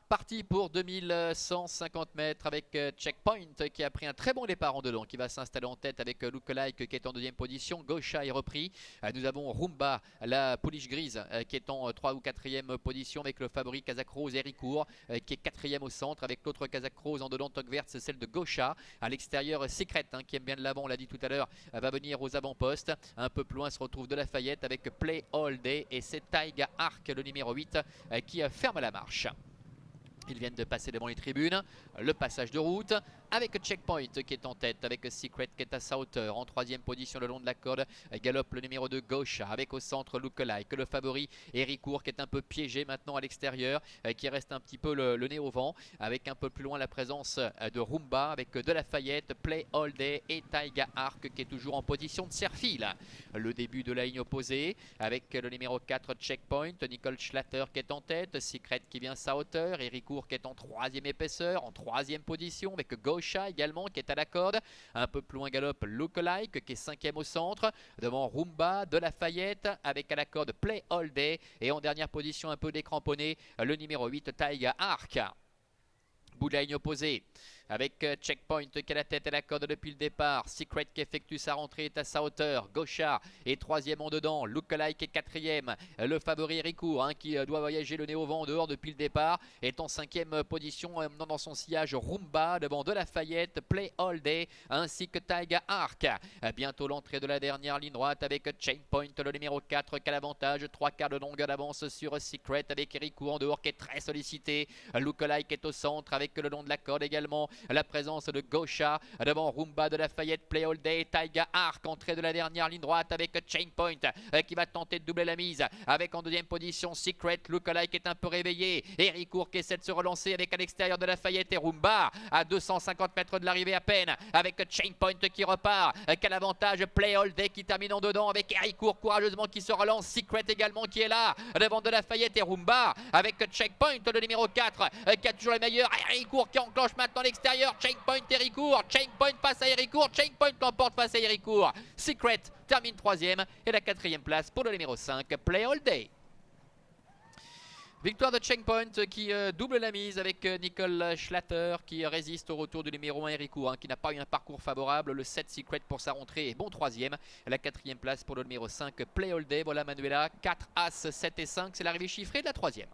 Parti pour 2150 mètres avec Checkpoint qui a pris un très bon départ en dedans, qui va s'installer en tête avec Lookalike qui est en deuxième position. Gosha est repris. Nous avons Rumba, la pouliche grise, qui est en 3 ou 4e position avec le favori Kazakh Rose Héricourt qui est 4e au centre avec l'autre Kazakh Rose en dedans, Toque Verte, c'est celle de Gosha. À l'extérieur, Secret qui aime bien de l'avant, on l'a dit tout à l'heure, va venir aux avant-postes. Un peu plus loin se retrouve De La Fayette avec Play All Day et c'est Taiga Arc, le numéro 8, qui ferme la marche. Ils viennent de passer devant les tribunes, le passage de route avec Checkpoint qui est en tête, avec Secret qui est à sa hauteur en 3e position le long de la corde. Galope le numéro 2 Gosha avec au centre Lookalike, le favori Héricourt qui est un peu piégé maintenant à l'extérieur, qui reste un petit peu le nez au vent, avec un peu plus loin la présence de Rumba avec De La Fayette, Play All Day et Taiga Arc qui est toujours en position de serre-fil. Le début de la ligne opposée avec le numéro 4 Checkpoint, Nicole Schlatter qui est en tête, Secret qui vient à sa hauteur, Héricourt qui est en 3e épaisseur, en 3e position avec Gosha également qui est à la corde. Un peu plus loin galope Lookalike qui est 5e au centre. Devant Rumba, De La Fayette avec à la corde Play All Day. Et en dernière position un peu décramponné le numéro 8 Taiga Arc. Bout de la ligne opposée avec Checkpoint qui a la tête à la corde depuis le départ. Secret qui effectue sa rentrée est à sa hauteur. Gosha est 3e en dedans. Lookalike est 4e. Le favori Héricourt qui doit voyager le nez au vent en dehors depuis le départ est en 5e position, emmenant dans son sillage Rumba devant De La Fayette, Play All Day ainsi que Taiga Arc. Bientôt l'entrée de la dernière ligne droite avec Checkpoint, le numéro 4 qui a l'avantage. 3/4 de longueur d'avance sur Secret avec Héricourt en dehors qui est très sollicité. Lookalike est au centre avec le long de la corde également la présence de Gosha devant Rumba, De La Fayette, Play All Day, Taiga Arc, entrée de la dernière ligne droite avec Checkpoint qui va tenter de doubler la mise avec en 2e position Secret. Lookalike est un peu réveillé, Héricourt qui essaie de se relancer avec à l'extérieur De La Fayette et Rumba à 250 mètres de l'arrivée à peine avec Checkpoint qui repart, qui a l'avantage. Play All Day qui termine en dedans avec Héricourt courageusement qui se relance, Secret également qui est là devant De La Fayette et Rumba avec Checkpoint, le numéro 4 qui a toujours les meilleurs. Héricourt qui enclenche maintenant l'extérieur. Checkpoint Héricourt, Checkpoint passe à Héricourt, Checkpoint l'emporte face à Héricourt. Secret termine 3e et la 4e place pour le numéro 5 Play All Day. Victoire de Checkpoint qui double la mise avec Nicole Schlatter qui résiste au retour du numéro 1 Héricourt qui n'a pas eu un parcours favorable. Le 7 Secret pour sa rentrée est bon 3e. La 4e place pour le numéro 5 Play All Day. Voilà Manuela, 4 As, 7 et 5. C'est l'arrivée chiffrée de la 3e.